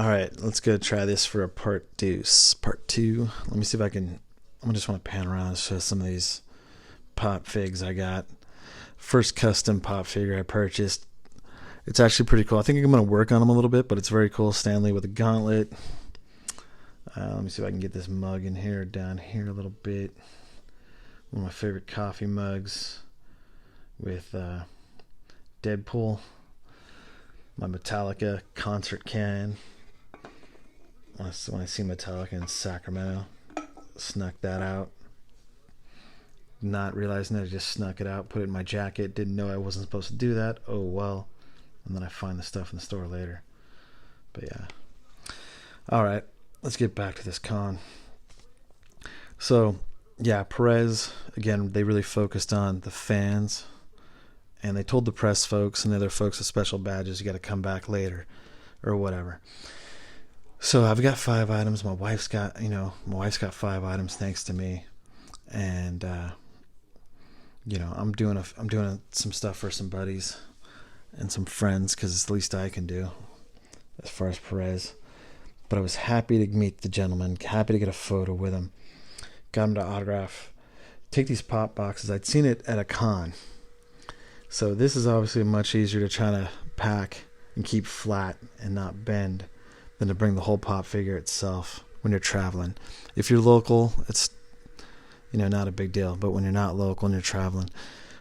All right, let's go try this for a part deuce. Part two. Let me see if I can. I just want to pan around and show some of these pop figs I got. First custom pop figure I purchased. It's actually pretty cool. I think I'm going to work on them a little bit, but it's very cool. Stanley with a gauntlet. Let me see if I can get this mug in here, down here a little bit. One of my favorite coffee mugs with Deadpool. My Metallica concert can. When I see Metallica in Sacramento, snuck that out. Not realizing that I just snuck it out, put it in my jacket. Didn't know I wasn't supposed to do that. Oh well. And then I find the stuff in the store later. But yeah. Alright, let's get back to this con. So, yeah, Perez, again, they really focused on the fans. And they told the press folks and the other folks with special badges, you got to come back later or whatever. So I've got 5 items. My wife's got 5 items thanks to me. And, I'm doing some stuff for some buddies and some friends because it's the least I can do as far as Perez. But I was happy to meet the gentleman, happy to get a photo with him. Got him to autograph. Take these pop boxes. I'd seen it at a con. So this is obviously much easier to try to pack and keep flat and not bend than to bring the whole pop figure itself when you're traveling. If you're local, it's not a big deal. But when you're not local and you're traveling.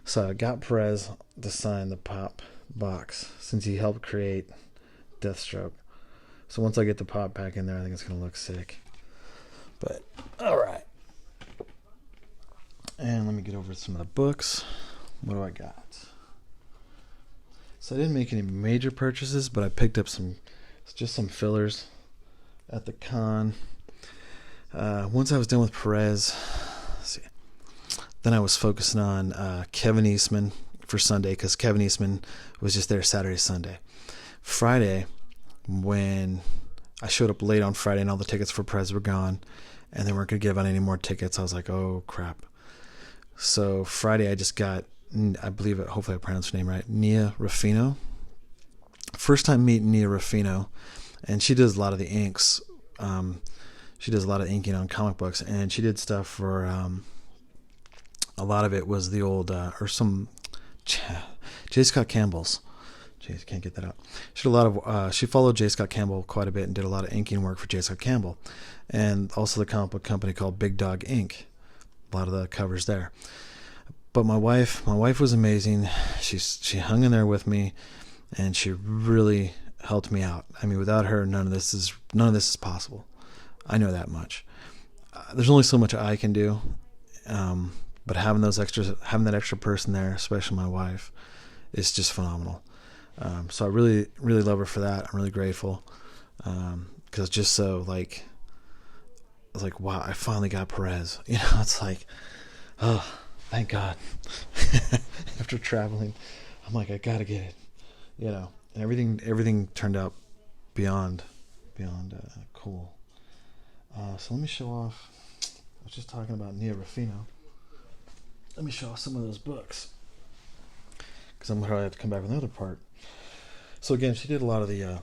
So I got Perez to sign the pop box since he helped create Deathstroke. So once I get the pop back in there, I think it's going to look sick. But, alright. And let me get over some of the books. What do I got? So I didn't make any major purchases, but I picked up some fillers at the con. Once I was done with Perez, then I was focusing on Kevin Eastman for Sunday because Kevin Eastman was just there Saturday, Sunday. Friday, when I showed up late on Friday and all the tickets for Perez were gone and they weren't going to give out any more tickets, I was like, oh, crap. So Friday I just got, I believe it, hopefully I pronounced her name right, Nia Rufino. First time meeting Nia Rufino, and she does a lot of the inks. She does a lot of inking on comic books, and she did stuff for, a lot of it was the old, J. Scott Campbell's. Jeez, can't get that out. She did a lot of. She followed J. Scott Campbell quite a bit and did a lot of inking work for J. Scott Campbell, and also the comic book company called Big Dog Ink. A lot of the covers there. But my wife was amazing. She hung in there with me, and she really helped me out. I mean, without her, none of this is possible. I know that much. There's only so much I can do, but having that extra person there, especially my wife, is just phenomenal. So I really, really love her for that. I'm really grateful. Cause it's just so I was like, wow, I finally got Perez. It's like, oh, thank God. After traveling, I'm like, I gotta get it, and everything turned out beyond cool. So let me show off. I was just talking about Nia Rufino. Let me show off some of those books. Cause I'm gonna have to come back with another part. So again, she did a lot of the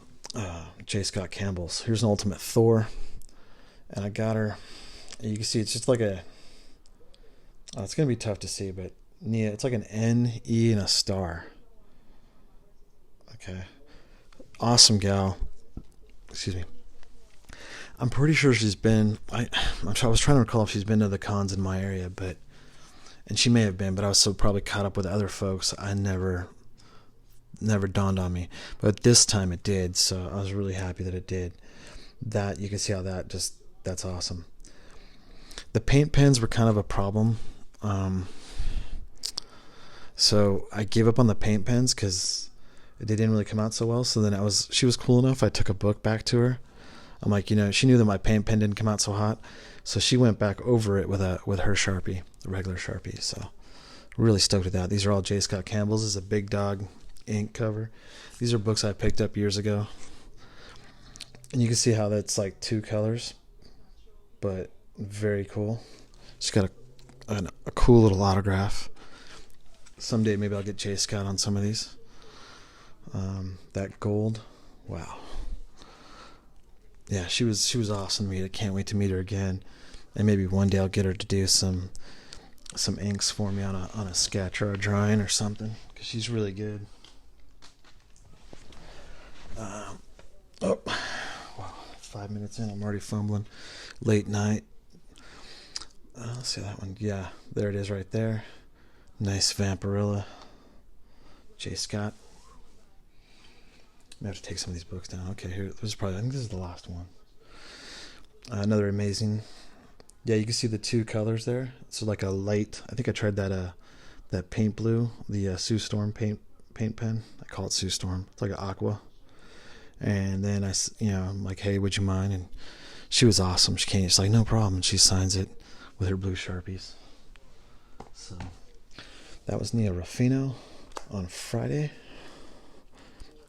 J. Scott Campbell's. Here's an Ultimate Thor, and I got her. And you can see it's just like a. It's gonna be tough to see, but Nia, it's like an N, E, and a star. Okay, awesome gal. Excuse me. I'm pretty sure she's been. I was trying to recall if she's been to the cons in my area, and she may have been, but I was so probably caught up with other folks. I never dawned on me, but this time it did, so I was really happy that it did. That you can see how that's awesome. The paint pens were kind of a problem, so I gave up on the paint pens because they didn't really come out so well. So then she was cool enough, I took a book back to her. I'm like, she knew that my paint pen didn't come out so hot, so she went back over it with her Sharpie, the regular Sharpie. So really stoked with that. These are all J. Scott Campbell's. This is a Big Dog Ink cover. These are books I picked up years ago, and you can see how that's like 2 colors, but very cool. She's got a cool little autograph. Someday maybe I'll get J. Scott on some of these. That gold, wow. Yeah, she was awesome to meet. I can't wait to meet her again, and maybe one day I'll get her to do some inks for me on a sketch or a drawing or something, because she's really good. Oh, wow, 5 minutes in, I'm already fumbling. Late night. Let's see that one. Yeah, there it is right there. Nice Vampirilla. J. Scott. I have to take some of these books down. Okay, here. This is probably. I think this is the last one. Another amazing. Yeah, you can see the two colors there. So like a light. I think I tried that paint blue, the Sue Storm paint pen. I call it Sue Storm. It's like an aqua. And then I'm like, hey, would you mind? And she was awesome. She came. She's like, no problem. And she signs it with her blue Sharpies. So that was Nia Rufino on Friday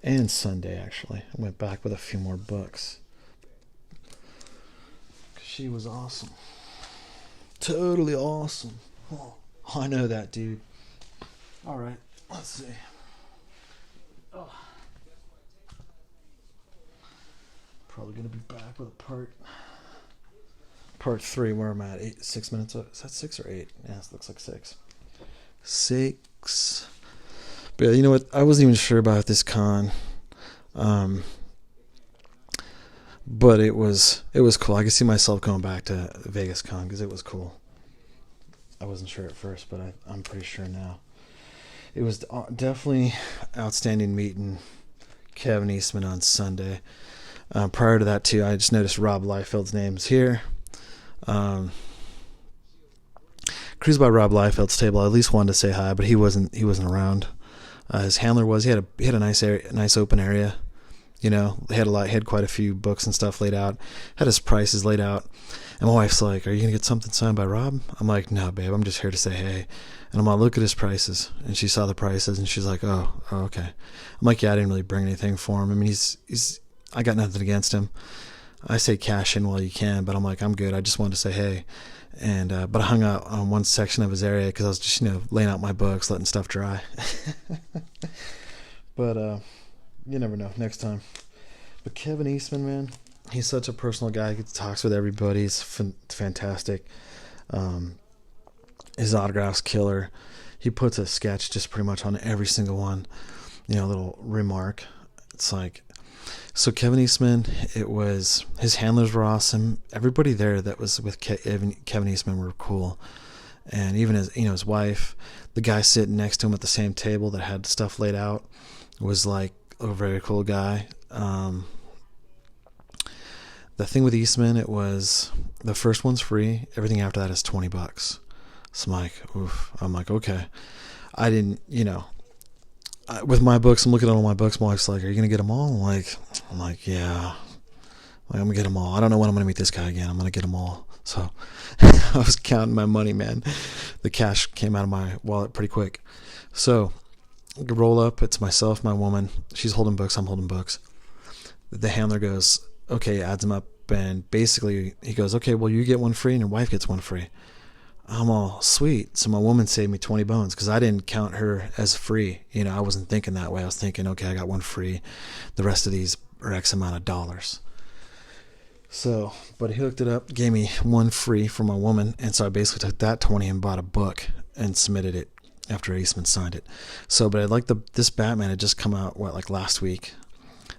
and Sunday. Actually, I went back with a few more books. She was awesome. Totally awesome. Oh, I know that, dude. All right, let's see. Oh. Probably gonna be back with a part 3 where I'm at 6 minutes. Is that 6 or 8? Yeah, it looks like 6. 6. But yeah, you know what? I wasn't even sure about this con. But it was cool. I could see myself going back to Vegas Con because it was cool. I wasn't sure at first, but I'm pretty sure now. It was definitely outstanding meeting Kevin Eastman on Sunday. Prior to that, too, I just noticed Rob Liefeld's name's here. Cruise by Rob Liefeld's table. I at least wanted to say hi, but he wasn't around. His handler was. He had a nice open area. You know, he had quite a few books and stuff laid out. Had his prices laid out. And my wife's like, "Are you gonna get something signed by Rob?" I'm like, "No, babe. I'm just here to say hey." And I'm like, "Look at his prices." And she saw the prices, and she's like, "Oh, okay." I'm like, "Yeah, I didn't really bring anything for him. I mean, he's I got nothing against him. I say cash in while you can, but I'm like, I'm good. I just wanted to say hey." And but I hung out on one section of his area because I was just laying out my books, letting stuff dry. But you never know. Next time. But Kevin Eastman, man, he's such a personal guy. He talks with everybody. He's fantastic. His autograph's killer. He puts a sketch just pretty much on every single one. A little remark. It's like, so Kevin Eastman, his handlers were awesome. Everybody there that was with Kevin Eastman were cool. And even his wife, the guy sitting next to him at the same table that had stuff laid out was like a very cool guy. The thing with Eastman, it was the first one's free. Everything after that is $20. So I'm like, oof. I'm like, okay. I didn't, with my books, I'm looking at all my books. My wife's like, "Are you gonna get them all?" I'm like, yeah. I'm gonna get them all. I don't know when I'm gonna meet this guy again. I'm gonna get them all. So I was counting my money, man. The cash came out of my wallet pretty quick. So roll up. It's myself, my woman. She's holding books. I'm holding books. The handler goes, okay, adds them up, and basically he goes, okay, well, you get one free and your wife gets one free. I'm all, sweet. So my woman saved me 20 bones because I didn't count her as free. I wasn't thinking that way. I was thinking, okay, I got one free. The rest of these are X amount of dollars. So, but he hooked it up, gave me one free for my woman, and so I basically took that 20 and bought a book and submitted it after Eastman signed it. So, but I like this Batman had just come out, like last week.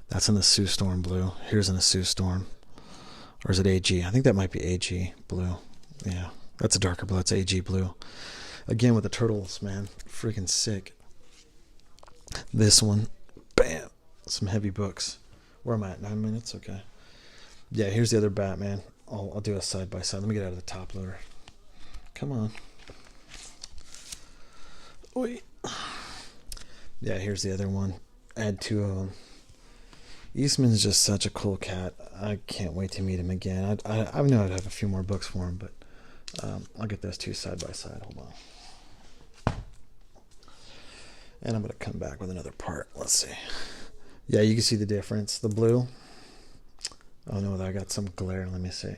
That's in the Sue Storm blue. Here's in the Sue Storm. Or is it AG? I think that might be AG blue. Yeah, that's a darker blue. It's AG blue. Again with the turtles, man. Freaking sick. This one. Bam. Some heavy books. Where am I at? 9 minutes? Okay. Yeah, here's the other Batman. I'll do a side by side. Let me get out of the top loader. Come on. Oi. Yeah, here's the other one. Add 2 of them. Eastman's just such a cool cat. I can't wait to meet him again. I know I'd have a few more books for him, but I'll get those 2 side by side. Hold on. And I'm going to come back with another part. Let's see. Yeah, you can see the difference. The blue. Oh no, I got some glare. Let me see.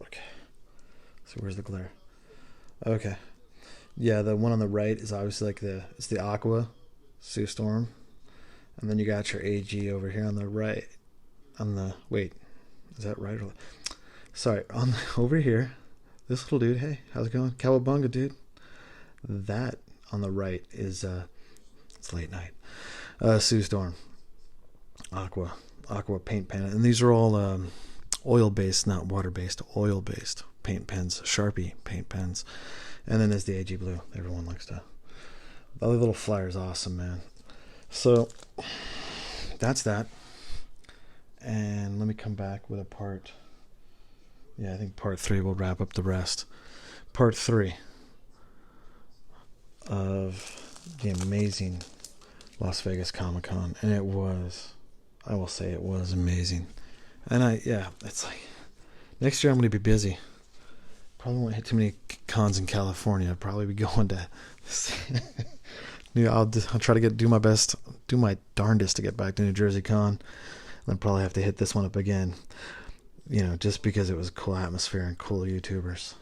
Okay. So where's the glare? Okay. Yeah, the one on the right is obviously like it's the Aqua Sue Storm. And then you got your AG over here on the right. wait, is that right? Sorry, over here, this little dude. Hey, how's it going? Cowabunga, dude. That on the right is it's late night. Sue Storm, Aqua paint pen, and these are all oil based, not water based, oil based paint pens. Sharpie paint pens, and then there's the AG Blue. Everyone likes to. The other little flyer is awesome, man. So that's that. And let me come back with a part. Yeah, I think part 3 will wrap up the rest. Part 3 of the amazing Las Vegas Comic-Con. And I will say it was amazing. And it's like, next year I'm going to be busy. Probably won't hit too many cons in California. I'll probably be going to... I'll try to do my darndest to get back to New Jersey Con. And then probably have to hit this one up again. Just because it was a cool atmosphere and cool YouTubers.